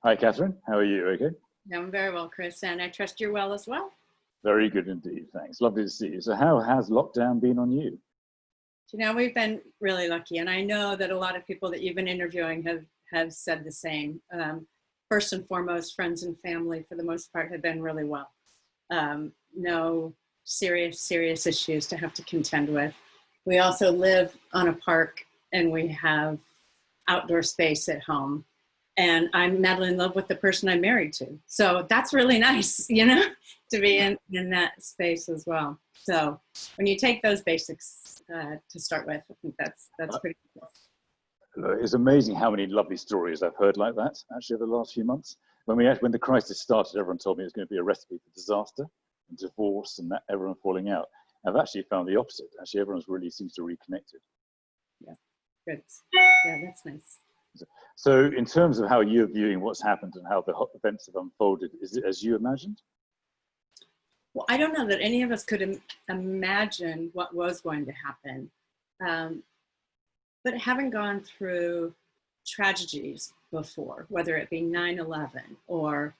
Hi, Kathryn. How are you? Okay. I'm very well, Chris, and I trust you're well as well. Very good indeed. Thanks. Lovely to see you. So how has lockdown been on you? You know, we've been really lucky, and I know that a lot of people that you've been interviewing have said the same. First and foremost, friends and family, for the most part, have been really well. No serious issues to have to contend with. We also live on a park, and we have outdoor space at home. And I'm madly in love with the person I'm married to. So that's really nice, you know, to be in that space as well. So when you take those basics to start with, I think that's pretty cool. It's amazing how many lovely stories I've heard like that, actually, over the last few months. When the crisis started, everyone told me it was going to be a recipe for disaster and divorce and everyone falling out. I've actually found the opposite. Actually, everyone's really seems to reconnected. Yeah, good. Yeah, that's nice. So in terms of how you're viewing what's happened and how the events have unfolded, is it as you imagined? Well, I don't know that any of us could imagine what was going to happen. But having gone through tragedies before, whether it be 9/11 or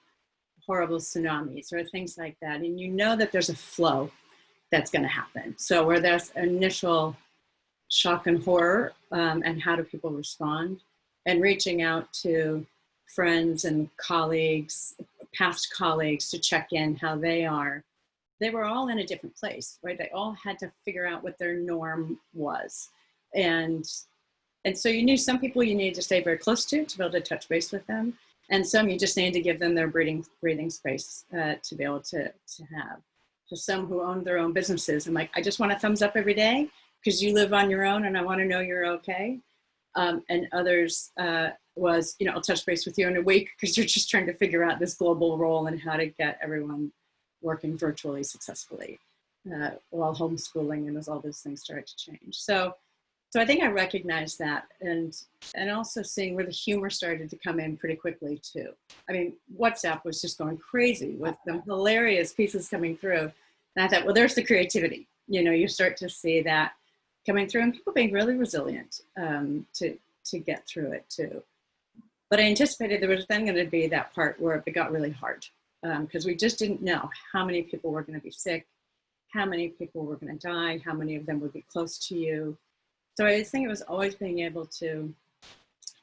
horrible tsunamis or things like that, and you know that there's a flow that's going to happen. So where there's initial shock and horror, and how do people respond? And reaching out to friends and colleagues, past colleagues, to check in how they are. They were all in a different place, right? They all had to figure out what their norm was. And so you knew some people you needed to stay very close to be able to touch base with them. And some you just needed to give them their breathing space to be able to have. For some who owned their own businesses, I'm like, I just want a thumbs up every day because you live on your own and I want to know you're okay. And others was, you know, I'll touch base with you in a week because you're just trying to figure out this global role and how to get everyone working virtually successfully while homeschooling and as all those things started to change. So I think I recognized that, and also seeing where the humor started to come in pretty quickly too. I mean, WhatsApp was just going crazy with the hilarious pieces coming through. And I thought, well, there's the creativity. You know, you start to see that coming through and people being really resilient to get through it too. But I anticipated there was then going to be that part where it got really hard because we just didn't know how many people were going to be sick, how many people were going to die, how many of them would be close to you. So I think it was always being able to,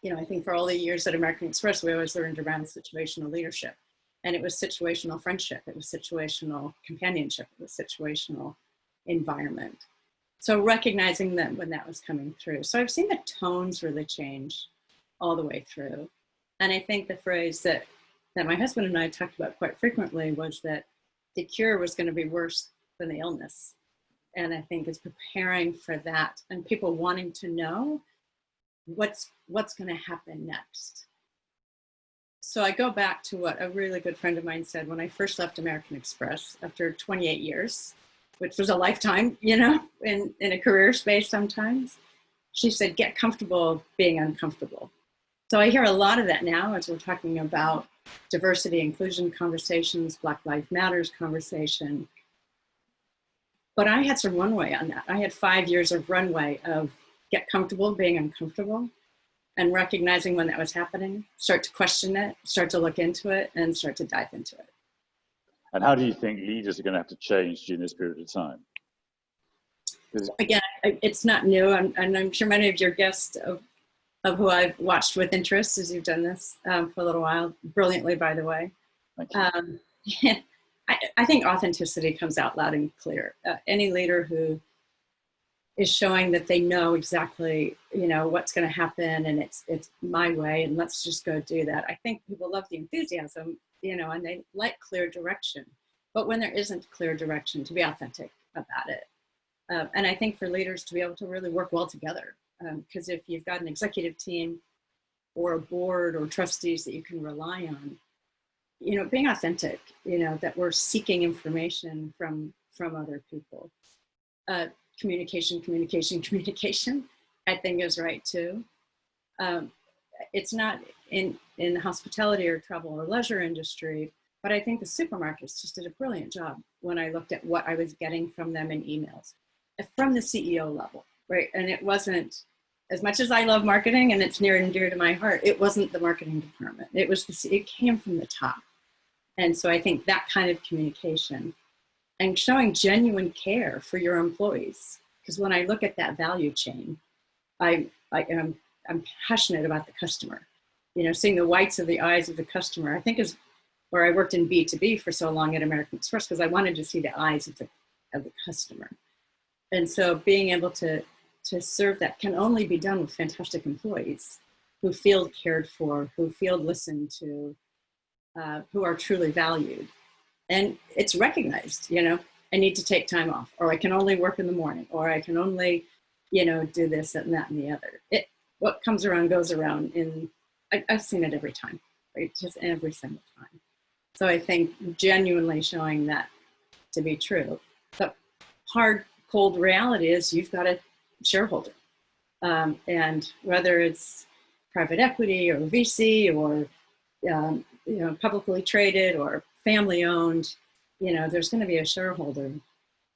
you know, I think for all the years at American Express, we always learned around situational leadership. And it was situational friendship, it was situational companionship, it was situational environment. So recognizing that when that was coming through. So I've seen the tones really change all the way through. And I think the phrase that my husband and I talked about quite frequently was that the cure was going to be worse than the illness. And I think it's preparing for that and people wanting to know what's going to happen next. So I go back to what a really good friend of mine said when I first left American Express after 28 years, which was a lifetime, you know, in a career space sometimes. She said, get comfortable being uncomfortable. So I hear a lot of that now as we're talking about diversity, inclusion conversations, Black Lives Matters conversation. But I had some runway on that. I had 5 years of runway of get comfortable being uncomfortable and recognizing when that was happening, start to question it, start to look into it, and start to dive into it. And how do you think leaders are going to have to change during this period of time? Again, it's not new, and I'm sure many of your guests of who I've watched with interest as you've done this for a little while, brilliantly, by the way. Thank you. I think authenticity comes out loud and clear. Any leader who is showing that they know exactly, you know, what's going to happen and it's my way and let's just go do that. I think people love the enthusiasm, you know, and they like clear direction. But when there isn't clear direction, to be authentic about it. And I think for leaders to be able to really work well together, because if you've got an executive team or a board or trustees that you can rely on, you know, being authentic, you know, that we're seeking information from other people. Communication, I think is right too. It's not in the hospitality or travel or leisure industry, but I think the supermarkets just did a brilliant job when I looked at what I was getting from them in emails, from the CEO level, right? And it wasn't as much as I love marketing and it's near and dear to my heart, it wasn't the marketing department. It came from the top. And so I think that kind of communication and showing genuine care for your employees. Because when I look at that value chain, I'm passionate about the customer. You know, seeing the whites of the eyes of the customer, I think is where I worked in B2B for so long at American Express, because I wanted to see the eyes of the customer. And so being able to serve that can only be done with fantastic employees who feel cared for, who feel listened to, who are truly valued. And it's recognized, you know, I need to take time off, or I can only work in the morning, or I can only, you know, do this and that and the other. What comes around goes around. I've seen it every time, right? Just every single time. So I think genuinely showing that to be true. The hard, cold reality is you've got a shareholder. And whether it's private equity or VC or you know, publicly traded or family owned, you know, there's going to be a shareholder.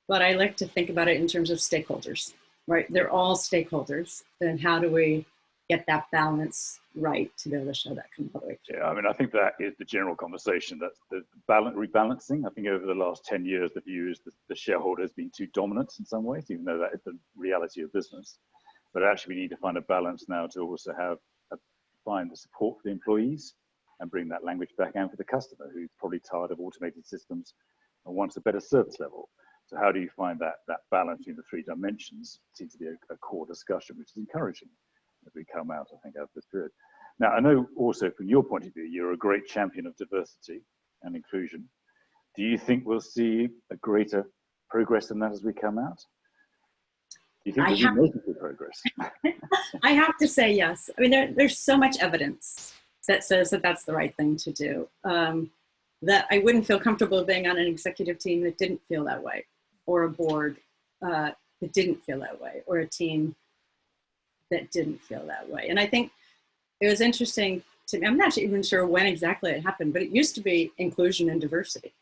But I like to think about it in terms of stakeholders, right? They're all stakeholders. Then how do we get that balance right to be able to show that come all the way through? Yeah, I mean, I think that is the general conversation, that the rebalancing. I think over the last 10 years, the view is that the shareholder has been too dominant in some ways, even though that is the reality of business. But actually, we need to find a balance now to also find the support for the employees and bring that language back out for the customer, who's probably tired of automated systems and wants a better service level. So how do you find that balance between the three dimensions? Seems to be a core discussion, which is encouraging as we come out, I think, out of this period. Now, I know also from your point of view, you're a great champion of diversity and inclusion. Do you think we'll see a greater progress in that as we come out? Do you think we'll be making good progress? I have to say yes. I mean, there's so much evidence that says that that's the right thing to do. That I wouldn't feel comfortable being on an executive team that didn't feel that way, or a board that didn't feel that way, or a team that didn't feel that way. And I think it was interesting to me. I'm not even sure when exactly it happened, but it used to be inclusion and diversity,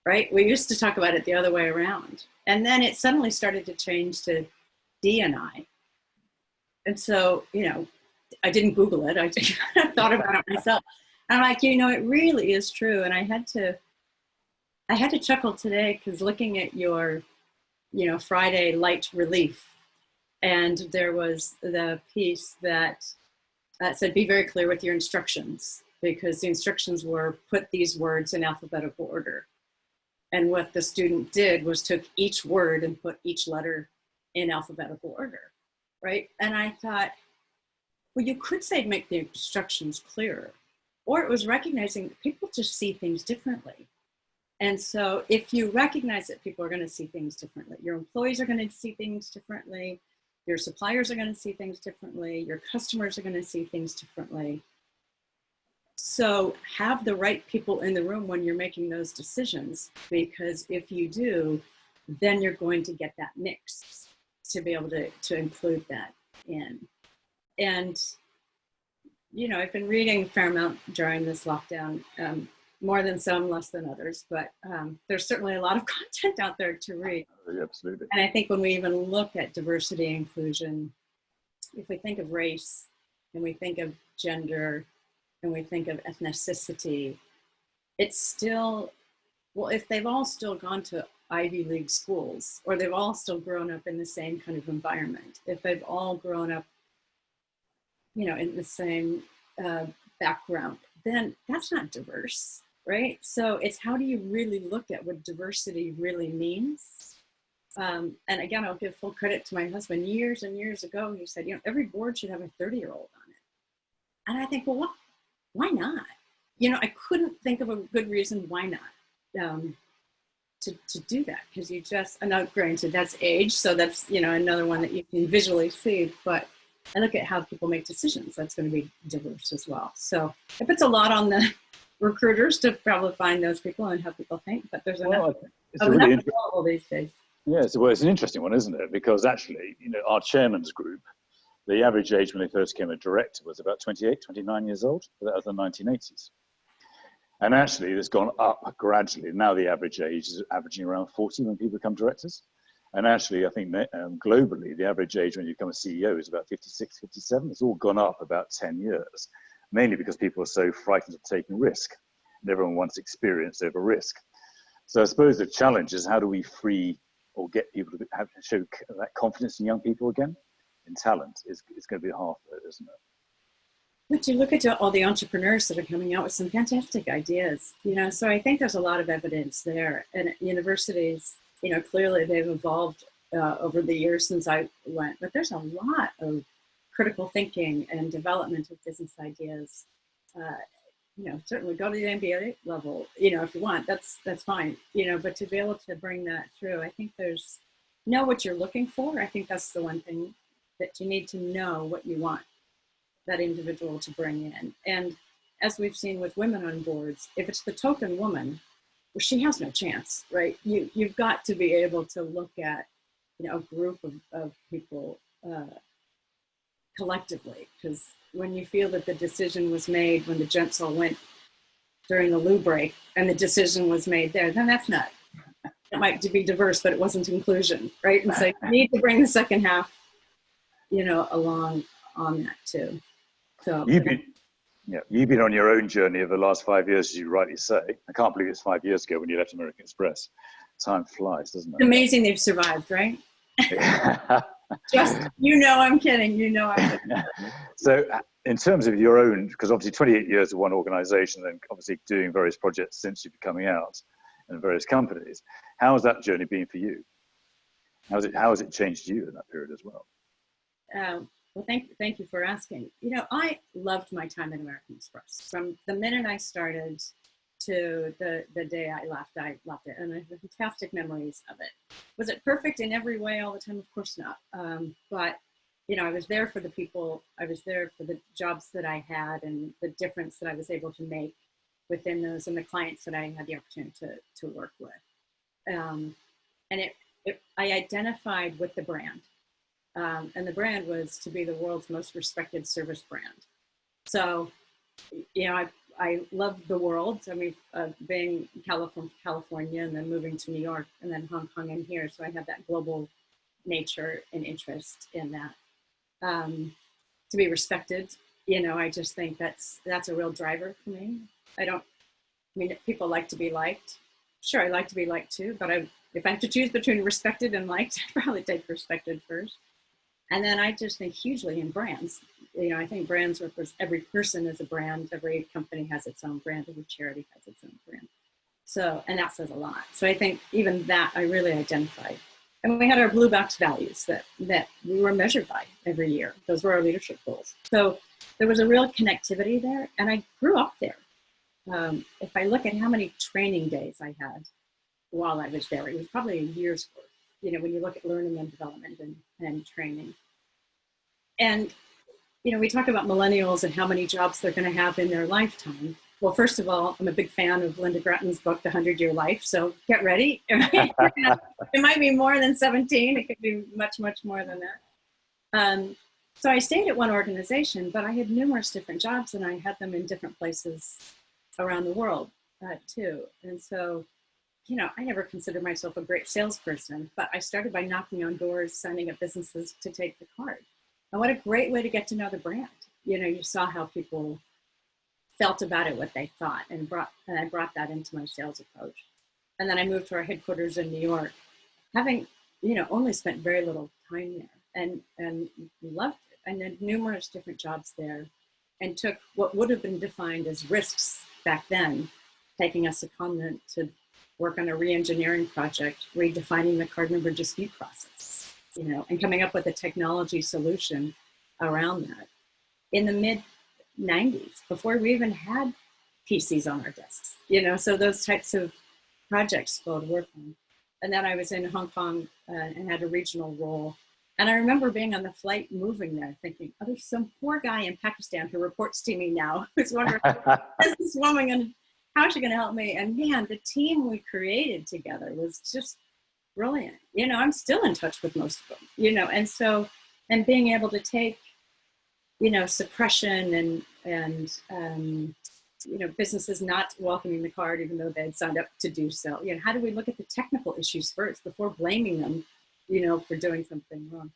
right? We used to talk about it the other way around. And then it suddenly started to change to D&I. And so, you know, I didn't Google it. I just thought about it myself. And I'm like, you know, it really is true. And I had to chuckle today because looking at your, you know, Friday light relief, and there was the piece that said, be very clear with your instructions, because the instructions were put these words in alphabetical order. And what the student did was took each word and put each letter in alphabetical order, right? And I thought, well, you could say make the instructions clearer, or it was recognizing that people just see things differently. And so if you recognize that people are going to see things differently, your employees are going to see things differently, your suppliers are going to see things differently, your customers are going to see things differently. So have the right people in the room when you're making those decisions, because if you do, then you're going to get that mix to be able to include that in. And, you know, I've been reading a fair amount during this lockdown, more than some, less than others, but there's certainly a lot of content out there to read. Absolutely. And I think when we even look at diversity and inclusion, if we think of race and we think of gender and we think of ethnicity, it's still, well, if they've all still gone to Ivy League schools, or they've all still grown up in the same kind of environment, if they've all grown up, you know, in the same background, then that's not diverse, right? So it's how do you really look at what diversity really means? And again, I'll give full credit to my husband. Years and years ago, he said, you know, every board should have a 30-year-old on it. And I think, well, why not? You know, I couldn't think of a good reason why not to do that, because you just, and now granted, that's age, so that's, you know, another one that you can visually see, but I look at how people make decisions, that's going to be diverse as well. So it puts a lot on the recruiters to probably find those people and how people think, but there's enough available these days. Yeah, it's an interesting one, isn't it? Because actually, you know, our chairman's group, the average age when they first came a director was about 28, 29 years old. That was the 1980s. And actually, it's gone up gradually. Now the average age is averaging around 40 when people become directors. And actually, I think globally, the average age when you become a CEO is about 56, 57. It's all gone up about 10 years, mainly because people are so frightened of taking risk. And everyone wants experience over risk. So I suppose the challenge is, how do we free or get people to show that confidence in young people again? In talent is going to be half of it, isn't it? But you look at all the entrepreneurs that are coming out with some fantastic ideas, so I think there's a lot of evidence there. And universities, clearly they've evolved over the years since I went, but there's a lot of critical thinking and development of business ideas. Certainly go to the MBA level, if you want, that's fine, but to be able to bring that through, I think know what you're looking for. I think that's the one thing, that you need to know what you want that individual to bring in. And as we've seen with women on boards, if it's the token woman, well, she has no chance, right? You've got to be able to look at, a group of people collectively, because when you feel that the decision was made when the gents all went during the loo break and the decision was made there, then that's not, it might be diverse, but it wasn't inclusion, right? And so you need to bring the second half, along on that too. So you've been on your own journey over the last 5 years, as you rightly say. I can't believe it's 5 years ago when you left American Express. Time flies, doesn't it? It's amazing they've survived, right? Just, I'm kidding. I'm kidding. So in terms of your own, because obviously 28 years of one organization and obviously doing various projects since you've been coming out in various companies, how has that journey been for you? How has it changed you in that period as well? Well, thank you for asking. I loved my time at American Express. From the minute I started to the day I left it, and I have fantastic memories of it. Was it perfect in every way all the time? Of course not. But I was there for the people. I was there for the jobs that I had and the difference that I was able to make within those, and the clients that I had the opportunity to work with. And I identified with the brand. And the brand was to be the world's most respected service brand. So, I love the world. I mean, being California and then moving to New York and then Hong Kong and here. So I have that global nature and interest in that. To be respected, I just think that's a real driver for me. People like to be liked. Sure, I like to be liked too, but if I have to choose between respected and liked, I'd probably take respected first. And then I just think hugely in brands. I think brands represent, every person is a brand, every company has its own brand, every charity has its own brand. So, and that says a lot. So I think even that I really identified. And we had our blue box values that we were measured by every year. Those were our leadership goals. So there was a real connectivity there, and I grew up there. If I look at how many training days I had while I was there, it was probably a year's worth. When you look at learning and development and training. And, we talk about millennials and how many jobs they're going to have in their lifetime. Well, first of all, I'm a big fan of Linda Gratton's book, The 100-Year Life. So get ready. It might be more than 17. It could be much, much more than that. So I stayed at one organization, but I had numerous different jobs, and I had them in different places around the world too. And so, I never considered myself a great salesperson, but I started by knocking on doors, signing up businesses to take the card. And what a great way to get to know the brand. You saw how people felt about it, what they thought, and I brought that into my sales approach. And then I moved to our headquarters in New York, having, only spent very little time there, and loved it. I had numerous different jobs there, and took what would have been defined as risks back then, taking a secondment to work on a re-engineering project, redefining the card member dispute process, and coming up with a technology solution around that. In the mid-90s, before we even had PCs on our desks, so those types of projects to work on. And then I was in Hong Kong and had a regional role. And I remember being on the flight moving there thinking, oh, there's some poor guy in Pakistan who reports to me now. I was wondering, is this woman going to, how is she going to help me? And man, the team we created together was just brilliant. I'm still in touch with most of them, and so, and being able to take, suppression and businesses not welcoming the card, even though they had signed up to do so. How do we look at the technical issues first before blaming them, for doing something wrong.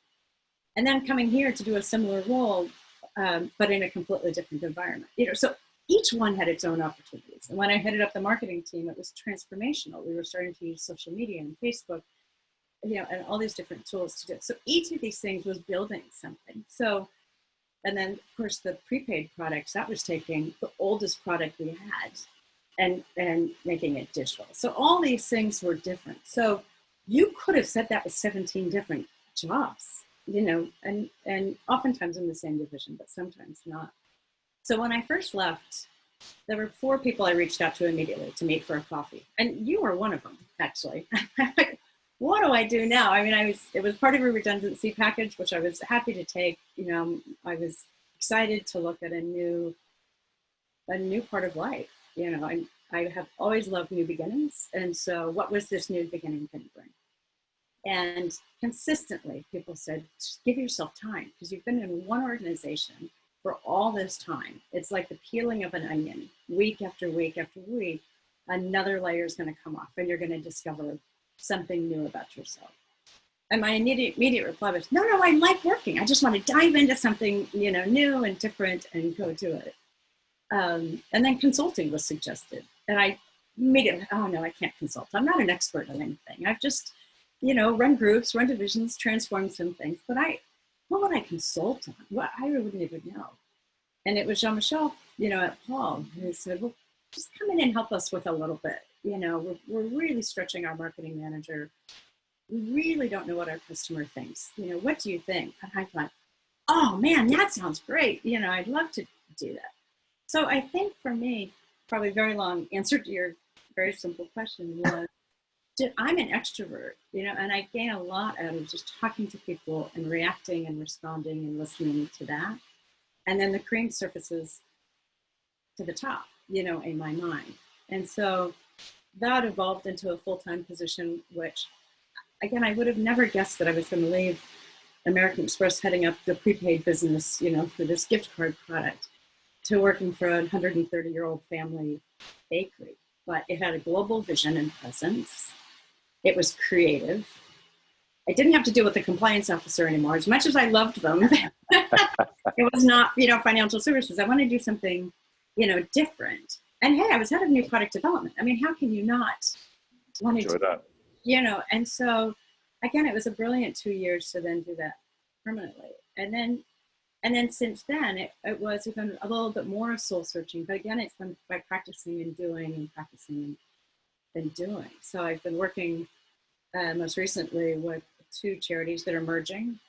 And then coming here to do a similar role, but in a completely different environment. So each one had its own opportunities. And when I headed up the marketing team, it was transformational. We were starting to use social media and Facebook, and all these different tools to do it. So each of these things was building something. So, and then of course the prepaid products, that was taking the oldest product we had and making it digital. So all these things were different. So you could have said that with 17 different jobs, and oftentimes in the same division, but sometimes not. So when I first left, there were 4 people I reached out to immediately to meet for a coffee. And you were one of them, actually. What do I do now? I mean, it was part of a redundancy package, which I was happy to take. I was excited to look at a new part of life. I have always loved new beginnings. And so what was this new beginning going to bring? And consistently, people said, just give yourself time, because you've been in one organization for all this time. It's like the peeling of an onion. Week after week after week, another layer is going to come off, and you're going to discover something new about yourself. And my immediate reply was, no, I like working. I just want to dive into something, new and different and go do it. And then consulting was suggested. And I immediately, oh no, I can't consult. I'm not an expert on anything. I've just, run groups, run divisions, transformed some things. But what would I consult on? Well, I wouldn't even know. And it was Jean-Michel, at Paul, who said, well, just come in and help us with a little bit. We're really stretching our marketing manager. We really don't know what our customer thinks. What do you think? And I thought, oh man, that sounds great. I'd love to do that. So I think for me, probably a very long answer to your very simple question was, I'm an extrovert, and I gain a lot out of just talking to people and reacting and responding and listening to that. And then the cream surfaces to the top, in my mind. And so that evolved into a full-time position, which, again, I would have never guessed that I was going to leave American Express heading up the prepaid business, for this gift card product, to working for a 130-year-old family bakery. But it had a global vision and presence. It was creative. I didn't have to deal with the compliance officer anymore. As much as I loved them, it was not, financial services. I want to do something, different. And hey, I was head of new product development. I mean, how can you not want to do that? And so again, it was a brilliant 2 years to then do that permanently. And then since then, it was even a little bit more soul searching. But again, it's been by practicing and doing and practicing and doing. So I've been working most recently with 2 charities that are merging.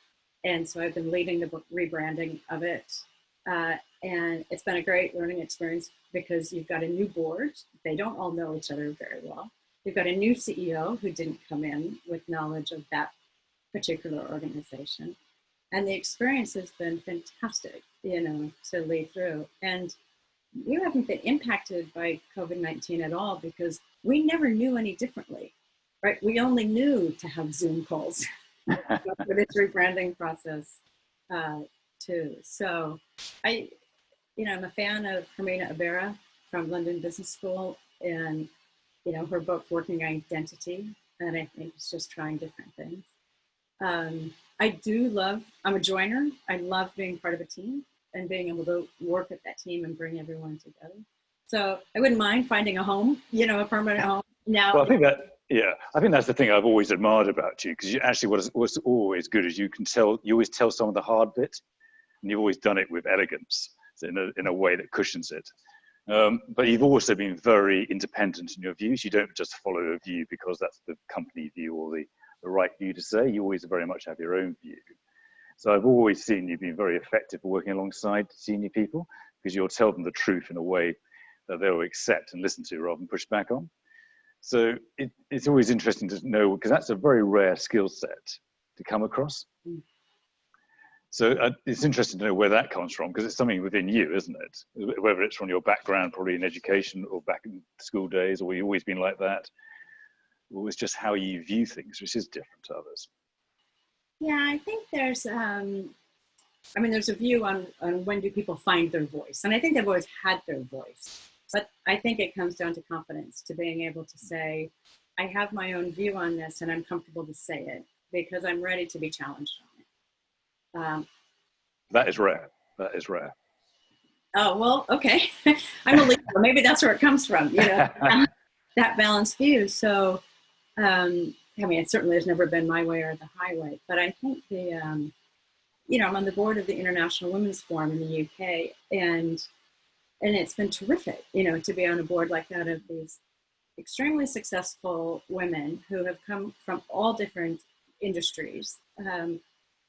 And so I've been leading the rebranding of it. And it's been a great learning experience because you've got a new board. They don't all know each other very well. You've got a new CEO who didn't come in with knowledge of that particular organization. And the experience has been fantastic, to lead through. And we haven't been impacted by COVID-19 at all because we never knew any differently, right? We only knew to have Zoom calls for this rebranding process too. So I'm a fan of Hermina Ibarra from London Business School and, her book, Working Identity. And I think it's just trying different things. I'm a joiner. I love being part of a team and being able to work with that team and bring everyone together. So I wouldn't mind finding a home, a permanent home. Now, well, I think that's the thing I've always admired about you, because you actually, what's always good is you always tell some of the hard bit, and you've always done it with elegance, so in a way that cushions it. But you've also been very independent in your views. You don't just follow a view because that's the company view or the right view to say. You always very much have your own view. So I've always seen you being very effective for working alongside senior people, because you'll tell them the truth in a way that they'll accept and listen to rather than push back on. So it's always interesting to know, because that's a very rare skill set to come across. So it's interesting to know where that comes from, because it's something within you, isn't it? Whether it's from your background, probably in education or back in school days, or you've always been like that. Or it's just how you view things, which is different to others. Yeah, I think there's a view on when do people find their voice. And I think they've always had their voice. But I think it comes down to confidence, to being able to say, I have my own view on this and I'm comfortable to say it, because I'm ready to be challenged on it. That is rare. That is rare. Oh, well, okay. I'm a leader. Maybe that's where it comes from, that balanced view. So, I mean, it certainly has never been my way or the highway, but I think I'm on the board of the International Women's Forum in the UK, and it's been terrific, to be on a board like that of these extremely successful women who have come from all different industries,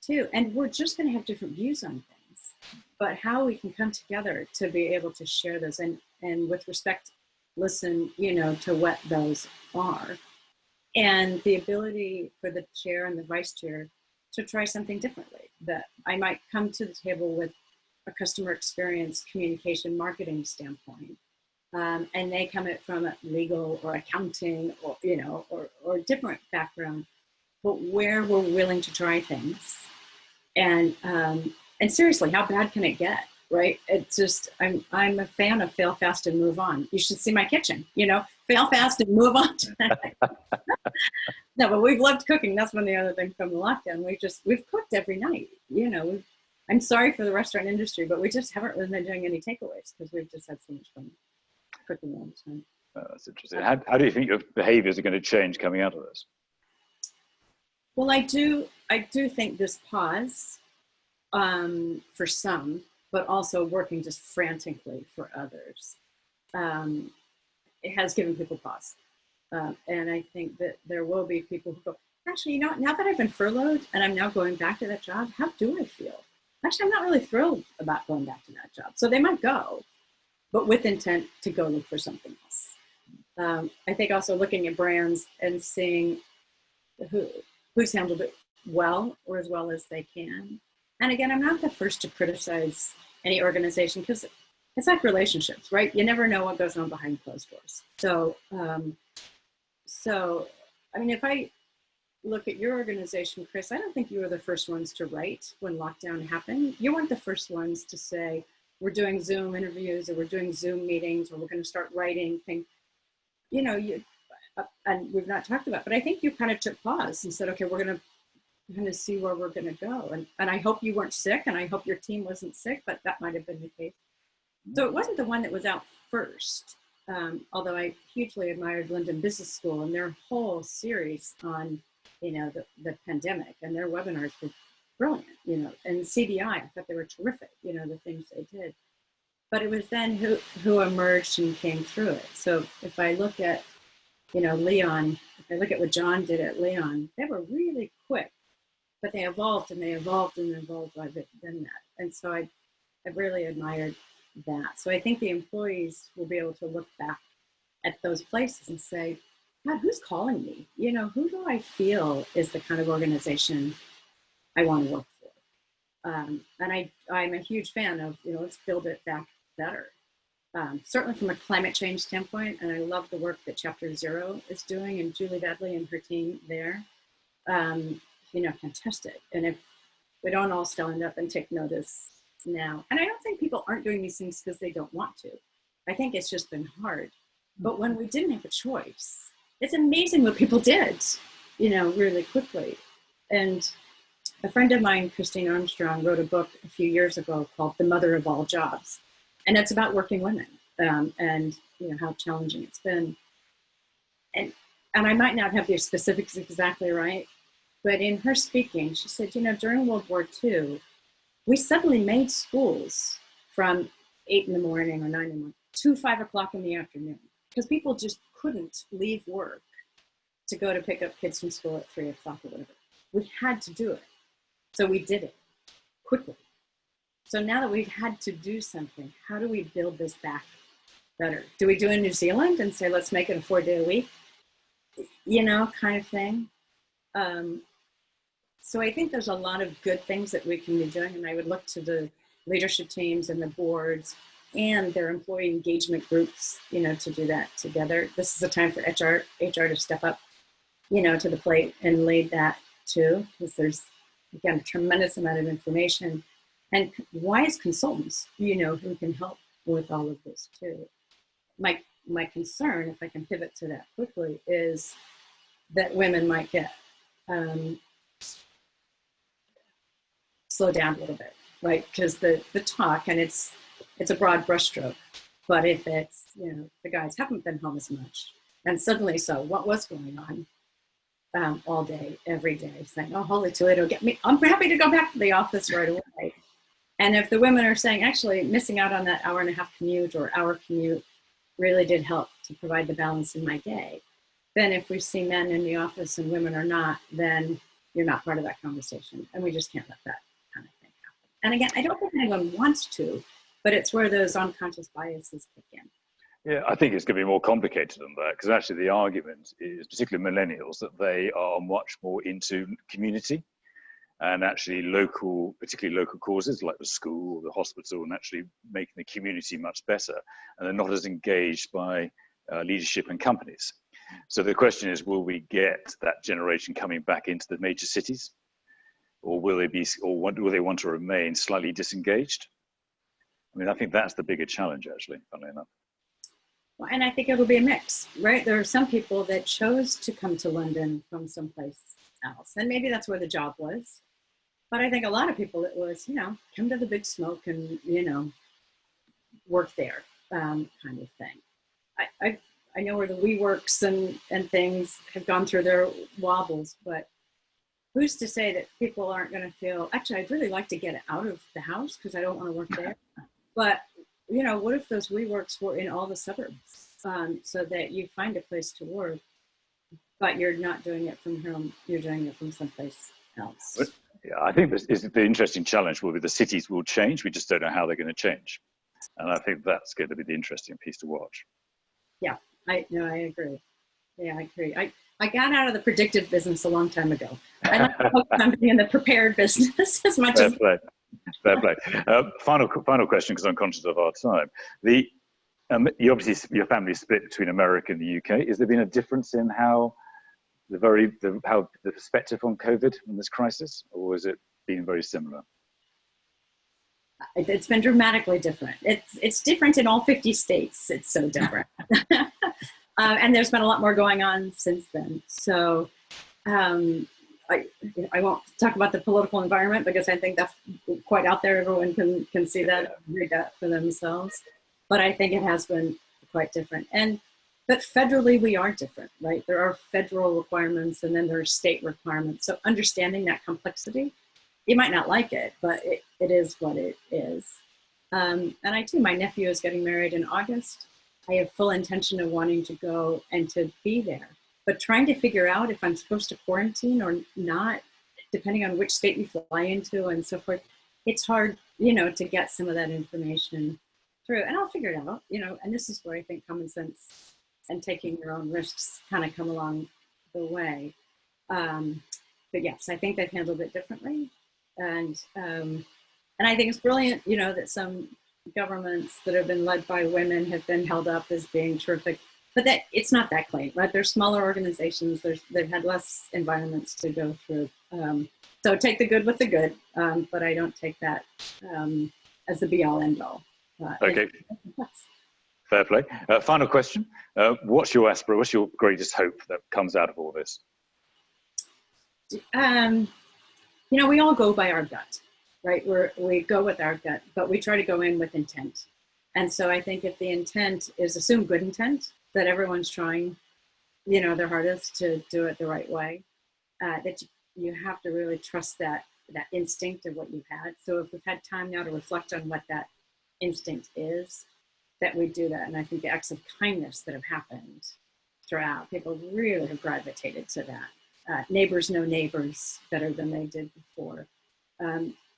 too. And we're just going to have different views on things, but how we can come together to be able to share those and with respect, listen, to what those are. And the ability for the chair and the vice chair to try something differently. That I might come to the table with a customer experience, communication, marketing standpoint, and they come at from a legal or accounting or or different background, but where we're willing to try things, and seriously, how bad can it get? Right? It's just I'm a fan of fail fast and move on. You should see my kitchen. Fail fast and move on. No, but we've loved cooking. That's one of the other things from the lockdown. We've cooked every night. I'm sorry for the restaurant industry, but we just haven't really been doing any takeaways because we've just had so much fun cooking all the time. That's interesting. How do you think your behaviors are going to change coming out of this? Well, I do think this pause for some, but also working just frantically for others, it has given people pause. And I think that there will be people who go, actually, now that I've been furloughed and I'm now going back to that job, how do I feel? Actually, I'm not really thrilled about going back to that job. So they might go, but with intent to go look for something else. I think also looking at brands and seeing who's handled it well or as well as they can. And again, I'm not the first to criticize any organization because it's like relationships, right? You never know what goes on behind closed doors. So, I mean, if I look at your organization, Chris, I don't think you were the first ones to write when lockdown happened. You weren't the first ones to say, we're doing Zoom interviews or we're doing Zoom meetings or we're going to start writing things. And we've not talked about, but I think you kind of took pause and said, okay, we're going to kind of see where we're going to go. And I hope you weren't sick and I hope your team wasn't sick, but that might have been the case. So it wasn't the one that was out first. Although I hugely admired London Business School and their whole series on, the pandemic, and their webinars were brilliant, and CDI, I thought they were terrific, the things they did. But it was then who emerged and came through it. So if I look at, Leon, if I look at what John did at Leon, they were really quick, but they evolved and they evolved and evolved within that. And so I've really admired that. So I think the employees will be able to look back at those places and say, God, who's calling me? Who do I feel is the kind of organization I want to work for? And I'm a huge fan of, let's build it back better. Certainly from a climate change standpoint, and I love the work that Chapter Zero is doing and Julie Badley and her team there. Fantastic. And if we don't all stand up and take notice now, and I don't think people aren't doing these things because they don't want to. I think it's just been hard. But when we didn't have a choice, it's amazing what people did, really quickly. And a friend of mine, Christine Armstrong, wrote a book a few years ago called The Mother of All Jobs. And it's about working women and how challenging it's been. And I might not have the specifics exactly right, but in her speaking, she said, during World War II, we suddenly made schools from 8 in the morning or 9 in the morning to 5 o'clock in the afternoon because people just couldn't leave work to go to pick up kids from school at 3 o'clock or whatever. We had to do it. So we did it quickly. So now that we've had to do something, how do we build this back better? Do we do in New Zealand and say, let's make it a 4-day a week, kind of thing? So I think there's a lot of good things that we can be doing. And I would look to the leadership teams and the boards and their employee engagement groups, to do that together. This is a time for HR to step up, to the plate and lead that too, because there's, again, a tremendous amount of information and wise consultants, who can help with all of this too. My concern, if I can pivot to that quickly, is that women might get slow down a little bit, right? Because the talk, and it's a broad brushstroke, but if it's, the guys haven't been home as much, and suddenly, so what was going on all day, every day, saying, oh, holy Toledo, get me, I'm happy to go back to the office right away. And if the women are saying, actually, missing out on that hour and a half commute or hour commute really did help to provide the balance in my day, then if we see men in the office and women are not, then you're not part of that conversation. And we just can't let that kind of thing happen. And again, I don't think anyone wants to, but it's where those unconscious biases kick in. Yeah, I think it's going to be more complicated than that, because actually the argument is, particularly millennials, that they are much more into community and actually particularly local causes like the school or the hospital, and actually making the community much better. And they're not as engaged by leadership and companies. So the question is, will we get that generation coming back into the major cities, or will they want to remain slightly disengaged? I mean, I think that's the bigger challenge, actually, funnily enough. Well, and I think it'll be a mix, right? There are some people that chose to come to London from someplace else, and maybe that's where the job was. But I think a lot of people, it was, come to the big smoke and, work there kind of thing. I know where the WeWorks and things have gone through their wobbles, but who's to say that people aren't going to feel, actually, I'd really like to get out of the house because I don't want to work there. But, what if those WeWorks were in all the suburbs so that you find a place to work, but you're not doing it from home, you're doing it from someplace else. But, yeah, I think the interesting challenge will be the cities will change. We just don't know how they're going to change. And I think that's going to be the interesting piece to watch. Yeah, I agree. Yeah, I agree. I got out of the predictive business a long time ago. I like to focus on being in the prepared business as much as. Fair play. Final question, because I'm conscious of our time. You obviously, your family is split between America and the UK. Has there been a difference in how the perspective on COVID in this crisis, or has it been very similar? It's been dramatically different. It's different in all 50 states. It's so different. And there's been a lot more going on since then. So I won't talk about the political environment because I think that's quite out there. Everyone can see that, read that for themselves. But I think it has been quite different. But federally, we are different, right? There are federal requirements and then there are state requirements. So understanding that complexity, you might not like it, but it is what it is. And I too, my nephew is getting married in August. I have full intention of wanting to go and to be there, but trying to figure out if I'm supposed to quarantine or not, depending on which state you fly into and so forth, it's hard, to get some of that information through. And I'll figure it out, and this is where I think common sense and taking your own risks kind of come along the way. But yes, I think they've handled it differently. And I think it's brilliant, that some governments that have been led by women have been held up as being terrific, but that it's not that clean, right? They're smaller organizations. They've had less environments to go through. So take the good with the good, but I don't take that as the be all end all. Okay. Fair play. Final question. What's your greatest hope that comes out of all this? We all go by our gut, right? We go with our gut, but we try to go in with intent. And so I think if the intent is assume good intent, that everyone's trying, their hardest to do it the right way, that you have to really trust that instinct of what you've had. So if we've had time now to reflect on what that instinct is, that we do that. And I think the acts of kindness that have happened throughout, people really have gravitated to that. Neighbors know neighbors better than they did before.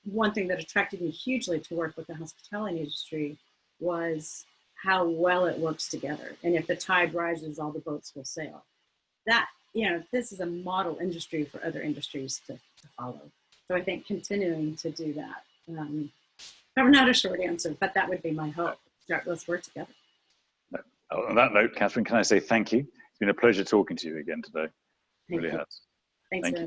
One thing that attracted me hugely to work with the hospitality industry was how well it works together. And if the tide rises, all the boats will sail. That, this is a model industry for other industries to follow. So I think continuing to do that. Not a short answer, but that would be my hope. Let's work together. On that note, Kathryn, can I say thank you? It's been a pleasure talking to you again today. It really has. Thanks.